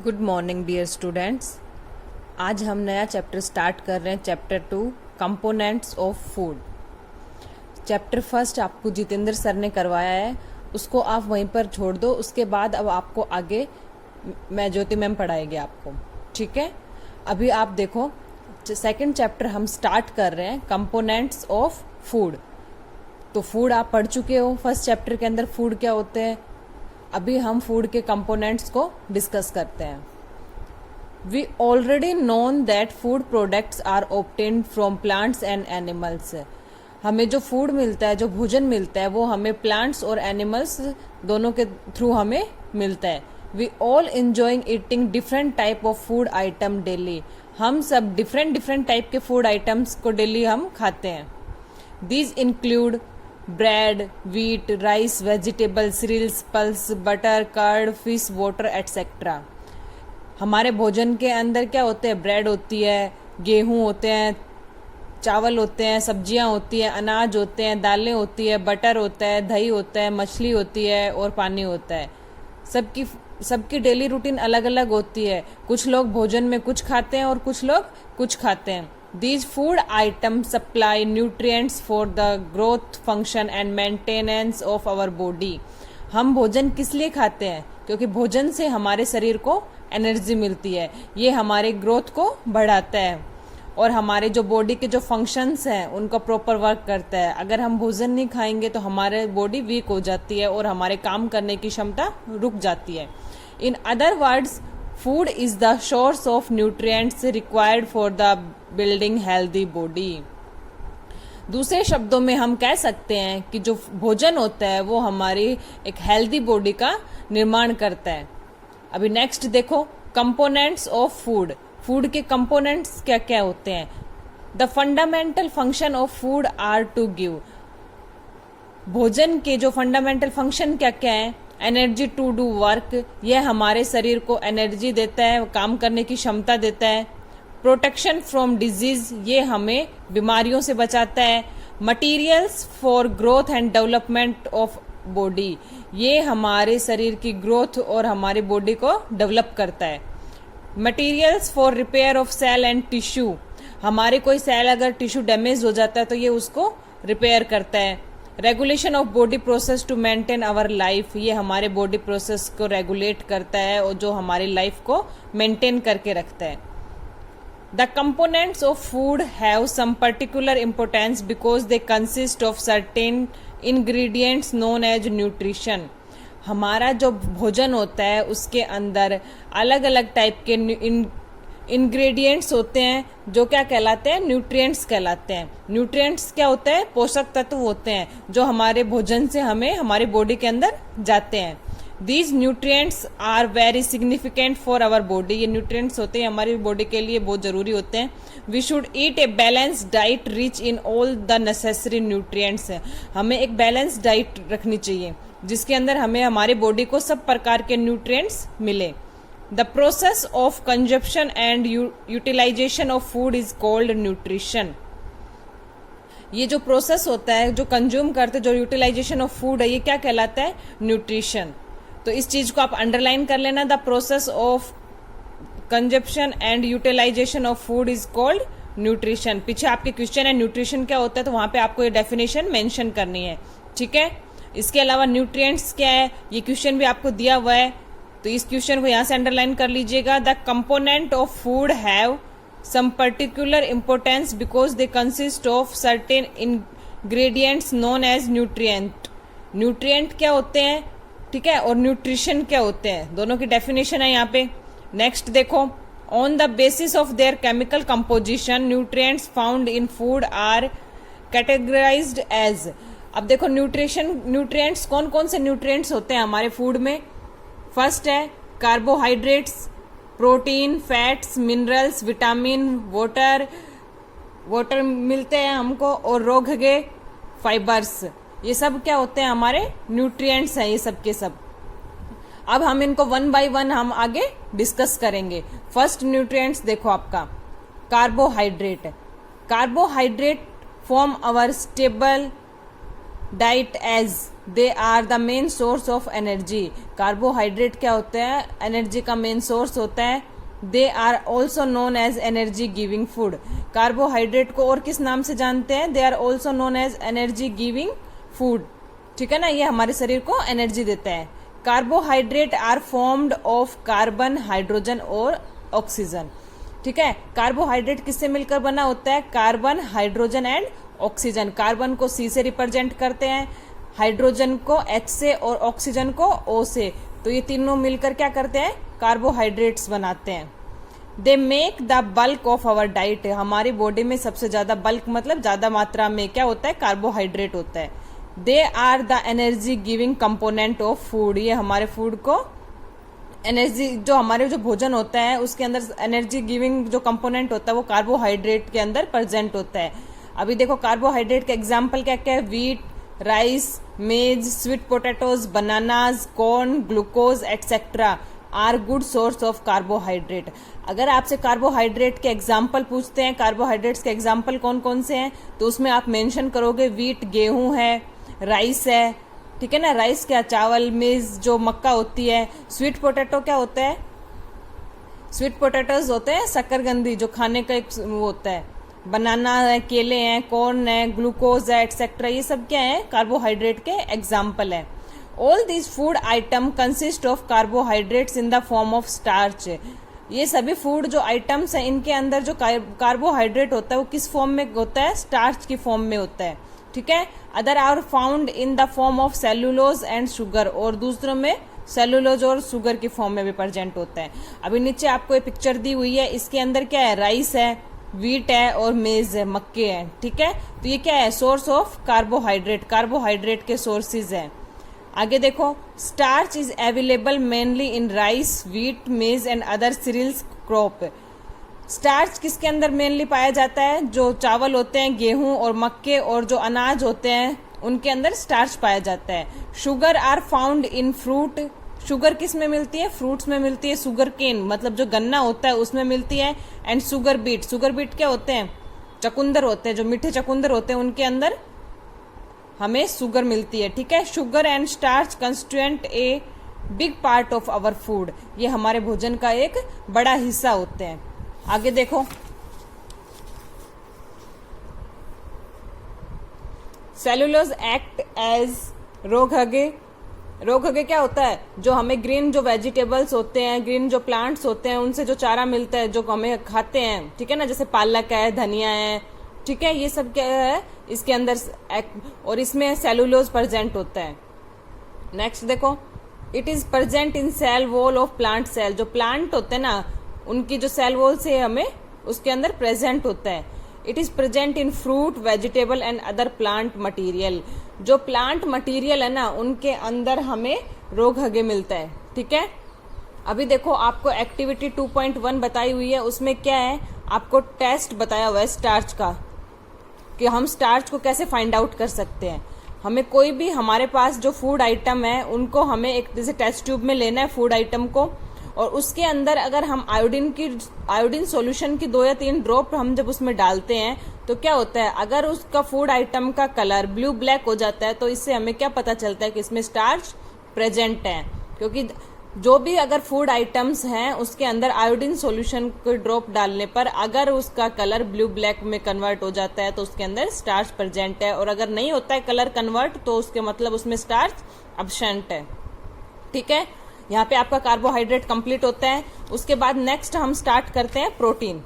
Good morning dear students. आज हम नया चैप्टर स्टार्ट कर रहे हैं, chapter 2 components of food. Chapter first आपको जितेंद्र सर ने करवाया है, उसको आप वहीं पर छोड़ दो। उसके बाद अब आपको आगे मैं ज्योति मैम पढ़ाएगी आपको, ठीक है। अभी आप देखो, सेकंड चैप्टर हम स्टार्ट कर रहे हैं, कंपोनेंट्स ऑफ फूड। तो फूड आप पढ़ चुके हो, फर्स्ट चैप्टर के अंदर फूड क्या होते हैं। अभी हम फूड के कंपोनेंट्स को डिस्कस करते हैं। We already known that food products are obtained from plants and animals. हमें जो फूड मिलता है, जो भोजन मिलता है, वो हमें प्लांट्स और एनिमल्स दोनों के थ्रू हमें मिलता है। We all enjoying eating different type of food item daily. हम सब डिफरेंट टाइप के फूड आइटम्स को डेली हम खाते हैं। These include bread, wheat, rice, vegetable, cereals, pulse, butter, curd, fish, water etcetera. हमारे भोजन के अंदर क्या होते हैं? ब्रेड होती है, गेहूं होते हैं, चावल होते हैं, सब्जियां होती है, अनाज होते हैं, दालें होती है, बटर होता है, दही होता है, मछली होती है और पानी होता है। सबकी डेली रूटीन अलग अलग होती है। कुछ लोग भोजन में कुछ खाते हैं और कुछ लोग कुछ खाते हैं। These food items supply nutrients for the growth function and maintenance of our body. हम भोजन किस लिए खाते हैं? क्योंकि भोजन से हमारे शरीर को एनर्जी मिलती है, ये हमारे ग्रोथ को बढ़ाता है और हमारे जो बॉडी के जो फंक्शंस हैं उनको प्रॉपर वर्क करता है। अगर हम भोजन नहीं खाएंगे तो हमारे बॉडी वीक हो जाती है और हमारे काम करने की क्षमता रुक जाती है। In other words, food is the source of nutrients required for the building healthy body. दूसरे शब्दों में हम कह सकते हैं कि जो भोजन होता है वो हमारी एक हेल्दी बॉडी का निर्माण करता है। अभी नेक्स्ट देखो, कंपोनेंट्स ऑफ फूड। फूड के कंपोनेंट्स क्या क्या होते हैं? The fundamental function of food are to give. भोजन के जो फंडामेंटल फंक्शन क्या क्या है? एनर्जी टू डू वर्क, यह हमारे शरीर को एनर्जी देता है, काम करने की क्षमता देता है। प्रोटेक्शन फ्रॉम डिजीज, ये हमें बीमारियों से बचाता है। Materials for growth and development of body, ये हमारे शरीर की ग्रोथ और हमारी बॉडी को डेवलप करता है। Materials for repair of cell and tissue, हमारे कोई सेल अगर टिश्यू डैमेज हो जाता है तो ये उसको रिपेयर करता है। Regulation of body process to maintain our life, ये हमारे बॉडी प्रोसेस को रेगुलेट करता है और जो हमारी लाइफ को मेंटेन करके रखता है। The components of food have some particular importance because they consist of certain ingredients known as nutrition. हमारा जो भोजन होता है उसके अंदर अलग अलग टाइप के इंग्रेडिएंट्स होते हैं जो क्या कहलाते हैं? न्यूट्रिएंट्स कहलाते हैं। न्यूट्रिएंट्स क्या होते हैं? पोषक तत्व होते हैं जो हमारे भोजन से हमें हमारे बॉडी के अंदर जाते हैं। These nutrients are very significant for our body. ये nutrients होते हैं हमारी बॉडी के लिए बहुत जरूरी होते हैं। We should eat a balanced diet rich in all the necessary nutrients. हमें एक बैलेंस डाइट रखनी चाहिए जिसके अंदर हमें हमारी बॉडी को सब प्रकार के न्यूट्रिएंट्स मिले। The process of consumption and utilization of food is called nutrition. ये जो प्रोसेस होता है, जो कंज्यूम करते, जो यूटिलाइजेशन ऑफ फूड है, ये क्या कहलाता है? न्यूट्रिशन। तो इस चीज को आप अंडरलाइन कर लेना। The process of consumption and utilization of food is called nutrition. पीछे आपके क्वेश्चन है न्यूट्रिशन क्या होता है, तो वहां पे आपको ये डेफिनेशन मेंशन करनी है, ठीक है। इसके अलावा न्यूट्रिएंट्स क्या है, ये क्वेश्चन भी आपको दिया हुआ है, तो इस क्वेश्चन को यहां से अंडरलाइन कर लीजिएगा। The component of food have some particular importance because they consist of certain ingredients known as nutrient. Nutrient क्या होते हैं, ठीक है, और न्यूट्रिशन क्या होते हैं, दोनों की डेफिनेशन है यहाँ पे। नेक्स्ट देखो, on the basis of their chemical composition nutrients found in food are categorized as. अब देखो न्यूट्रिएंट्स कौन कौन से न्यूट्रिएंट्स होते हैं हमारे फूड में। फर्स्ट है carbohydrates, protein, fats, minerals, vitamin, water मिलते हैं हमको, और रोगगे फाइबर्स, ये सब क्या होते हैं? हमारे न्यूट्रिएंट्स हैं ये सब के सब। अब हम इनको वन बाय वन हम आगे डिस्कस करेंगे। फर्स्ट न्यूट्रिएंट्स देखो आपका carbohydrate. Carbohydrate form our stable diet as they are the main source of energy. Carbohydrate क्या होते हैं? एनर्जी का मेन सोर्स होता है। They are also known as energy giving food. Carbohydrate को और किस नाम से जानते हैं? They are also known as energy giving food. ठीक है ना, ये हमारे शरीर को एनर्जी देता है। Carbohydrate are formed of carbon, hydrogen और ऑक्सीजन। ठीक है, कार्बोहाइड्रेट किससे मिलकर बना होता है? Carbon, hydrogen and oxygen. Carbon को C से रिप्रेजेंट करते हैं, हाइड्रोजन को H से और ऑक्सीजन को O से। तो ये तीनों मिलकर क्या करते हैं? कार्बोहाइड्रेट्स बनाते हैं। They make the bulk of our diet. हमारी बॉडी में सबसे ज्यादा बल्क मतलब ज्यादा मात्रा में क्या होता है? कार्बोहाइड्रेट होता है। They are the energy giving component of food. ये हमारे फूड को एनर्जी, जो हमारे जो भोजन होता है उसके अंदर एनर्जी गिविंग जो कंपोनेंट होता है वो कार्बोहाइड्रेट के अंदर प्रेजेंट होता है। अभी देखो कार्बोहाइड्रेट के एग्जाम्पल क्या क्या है? Wheat, rice, maize, sweet potatoes, bananas, corn, glucose etcetera are good source of carbohydrate. अगर आपसे कार्बोहाइड्रेट के एग्जाम्पल पूछते हैं, कार्बोहाइड्रेट्स के एग्जाम्पल कौन कौन से हैं, तो उसमें आप मेंशन करोगे वीट गेहूं है, राइस है, ठीक है ना, राइस क्या? चावल, मेज जो मक्का होती है। स्वीट पोटैटो क्या होता है? स्वीट पोटैटोज होते हैं शकरकंदी, जो खाने का एक वो होता है। बनाना है, केले हैं, कॉर्न है, ग्लूकोज है एटसेट्रा, ये सब क्या है? कार्बोहाइड्रेट के एग्जाम्पल है। All this food item consist of carbohydrates in the form of starch. ये सभी फूड जो आइटम्स हैं इनके अंदर जो कार्बोहाइड्रेट होता है वो किस फॉर्म में होता है? स्टार्च की फॉर्म में होता है। ठीक है, other are found in the form of cellulose and sugar. और दूसरों में सेलुलोज और शुगर की फॉर्म में भी प्रेजेंट होता है। अभी नीचे आपको ये पिक्चर दी हुई है, इसके अंदर क्या है? राइस है, वीट है और मेज है, मक्के हैं। ठीक है, तो ये क्या है? सोर्स ऑफ कार्बोहाइड्रेट, कार्बोहाइड्रेट के सोर्सेज हैं। आगे देखो, starch is available mainly in rice, wheat, maize and other cereals crop. Starch किसके अंदर मेनली पाया जाता है? जो चावल होते हैं, गेहूं और मक्के और जो अनाज होते हैं उनके अंदर स्टार्च पाया जाता है। Sugar are found in fruit. Sugar किस में मिलती है? फ्रूट्स में मिलती है। शुगर केन मतलब जो गन्ना होता है उसमें मिलती है। And sugar beet, sugar beet क्या होते हैं? चकुंदर होते हैं, जो मीठे चकुंदर होते हैं उनके अंदर हमें शुगर मिलती है। ठीक है, sugar and starch constituent a big part of our food. ये हमारे भोजन का एक बड़ा हिस्सा होते हैं। आगे देखो, सेलुलोज एक्ट एज रोगहगे। रोगहगे क्या होता है? जो हमें ग्रीन जो वेजिटेबल्स होते हैं, ग्रीन जो प्लांट्स होते हैं उनसे जो चारा मिलता है जो हमें खाते हैं, ठीक है ना, जैसे पालक है, धनिया है, ठीक है, ये सब क्या है? इसके अंदर और इसमें सेलुलोज प्रेजेंट होता है। नेक्स्ट देखो, it is present in cell wall of plant cell. जो प्लांट होते हैं ना उनकी जो सेल वॉल से हमें उसके अंदर प्रेजेंट होता है। It is present in fruit, vegetable and other plant material. जो प्लांट मटीरियल है ना उनके अंदर हमें रोगहगे मिलता है। ठीक है, अभी देखो आपको एक्टिविटी 2.1 बताई हुई है, उसमें क्या है? आपको टेस्ट बताया हुआ है स्टार्च का, कि हम स्टार्च को कैसे फाइंड आउट कर सकते हैं। हमें कोई भी हमारे पास जो फूड आइटम है उनको हमें एक जैसे टेस्ट ट्यूब में लेना है फूड आइटम को, और उसके अंदर अगर हम आयोडीन सॉल्यूशन की 2 या 3 ड्रॉप हम जब उसमें डालते हैं तो क्या होता है? अगर उसका फूड आइटम का कलर ब्लू ब्लैक हो जाता है तो इससे हमें क्या पता चलता है कि इसमें स्टार्च प्रेजेंट है। क्योंकि जो भी अगर फूड आइटम्स हैं उसके अंदर आयोडीन सॉल्यूशन को ड्रॉप डालने पर अगर उसका कलर ब्लू ब्लैक में कन्वर्ट हो जाता है तो उसके अंदर स्टार्च प्रेजेंट है, और अगर नहीं होता है कलर कन्वर्ट तो उसके मतलब उसमें स्टार्च अब्सेंट है। ठीक है, यहाँ पे आपका कार्बोहाइड्रेट कंप्लीट होता है। उसके बाद नेक्स्ट हम स्टार्ट करते हैं प्रोटीन।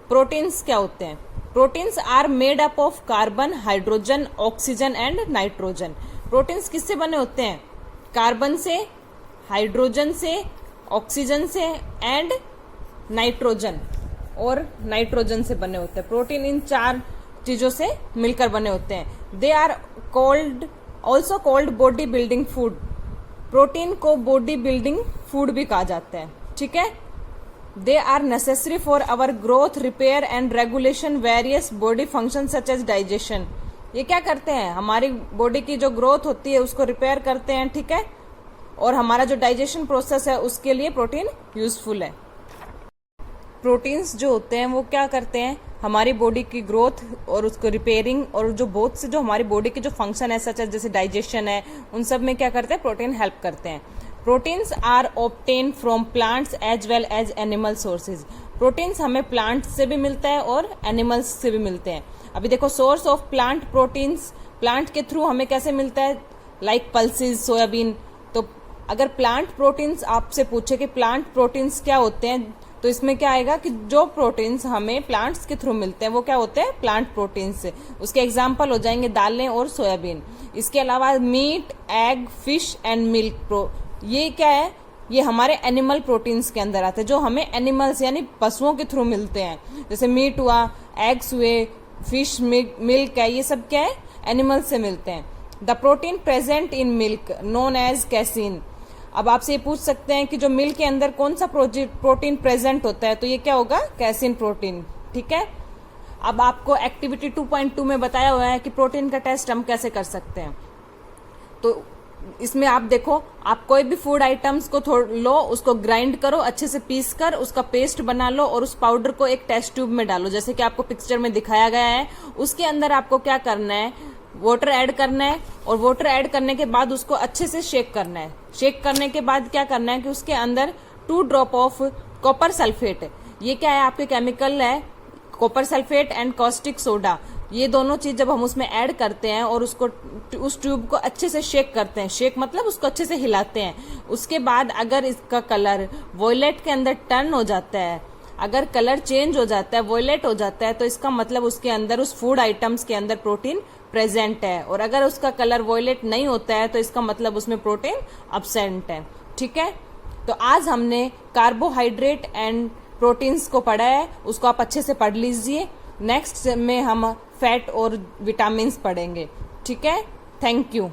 प्रोटीन्स क्या होते हैं? Proteins are made up of carbon, hydrogen, oxygen and nitrogen. Proteins किससे बने होते हैं? कार्बन से, हाइड्रोजन से, ऑक्सीजन से एंड नाइट्रोजन, और नाइट्रोजन से बने होते हैं। प्रोटीन इन 4 चीजों से मिलकर बने होते हैं। They are called also called body building food. Protein को बॉडी बिल्डिंग फूड भी कहा जाता है। ठीक है, they are necessary for our growth, repair and regulation various body function such as digestion. ये क्या करते हैं? हमारी बॉडी की जो ग्रोथ होती है उसको रिपेयर करते हैं। ठीक है, और हमारा जो डाइजेशन प्रोसेस है उसके लिए प्रोटीन यूजफुल है। प्रोटीन्स जो होते हैं वो क्या करते हैं? हमारी बॉडी की ग्रोथ और उसको रिपेयरिंग और जो बहुत से जो हमारी बॉडी के जो फंक्शन है सच जैसे डाइजेशन है, उन सब में क्या करते हैं, प्रोटीन हेल्प करते हैं। Proteins are obtain from plants as well as animal sources. Proteins हमें प्लांट्स से भी मिलता है और एनिमल्स से भी मिलते हैं। अभी देखो source of plant proteins, plant के थ्रू हमें कैसे मिलता है, लाइक पल्सेस, सोयाबीन। तो अगर प्लांट प्रोटीन्स आपसे पूछे कि प्लांट प्रोटीन्स क्या होते हैं, तो इसमें क्या आएगा कि जो प्रोटीन्स हमें प्लांट्स के थ्रू मिलते हैं वो क्या होते हैं, प्लांट प्रोटीन्स से। उसके एग्जाम्पल हो जाएंगे दालें और सोयाबीन। इसके अलावा meat, egg, fish and milk, ये क्या है, ये हमारे एनिमल प्रोटीन्स के अंदर आते हैं, जो हमें एनिमल्स यानी पशुओं के थ्रू मिलते हैं। जैसे मीट हुआ, एग्स हुए, फिश, मिल्क है, ये सब क्या है, एनिमल्स से मिलते हैं। The protein present in milk known as casein. अब आपसे ये पूछ सकते हैं कि जो मिल्क के अंदर कौन सा प्रोटीन प्रेजेंट होता है, तो ये क्या होगा, कैसीन प्रोटीन। ठीक है। अब आपको एक्टिविटी 2.2 में बताया हुआ है कि प्रोटीन का टेस्ट हम कैसे कर सकते हैं। तो इसमें आप देखो, आप कोई भी फूड आइटम्स को लो, उसको ग्राइंड करो, अच्छे से पीस कर उसका पेस्ट बना लो और उस पाउडर को एक टेस्ट ट्यूब में डालो, जैसे कि आपको पिक्चर में दिखाया गया है। उसके अंदर आपको क्या करना है, वाटर ऐड करना है और वाटर ऐड करने के बाद उसको अच्छे से शेक करना है। शेक करने के बाद क्या करना है कि उसके अंदर 2 ड्रॉप ऑफ कॉपर सल्फेट, ये क्या है, आपके केमिकल है, copper sulphate and caustic soda. ये दोनों चीज जब हम उसमें ऐड करते हैं और उसको उस ट्यूब को अच्छे से शेक करते हैं, शेक मतलब उसको अच्छे से हिलाते हैं। उसके बाद अगर इसका कलर वॉयलेट के अंदर टर्न हो जाता है, अगर कलर चेंज हो जाता है, वॉयलेट हो जाता है, तो इसका मतलब उसके अंदर, उस फूड आइटम्स के अंदर प्रोटीन प्रेजेंट है। और अगर उसका कलर वॉयलेट नहीं होता है तो इसका मतलब उसमें प्रोटीन अब्सेंट है। ठीक है। तो आज हमने कार्बोहाइड्रेट एंड प्रोटीन्स को पढ़ा है, उसको आप अच्छे से पढ़ लीजिए। नेक्स्ट में हम फैट और विटामिन्स पढ़ेंगे। ठीक है। Thank you.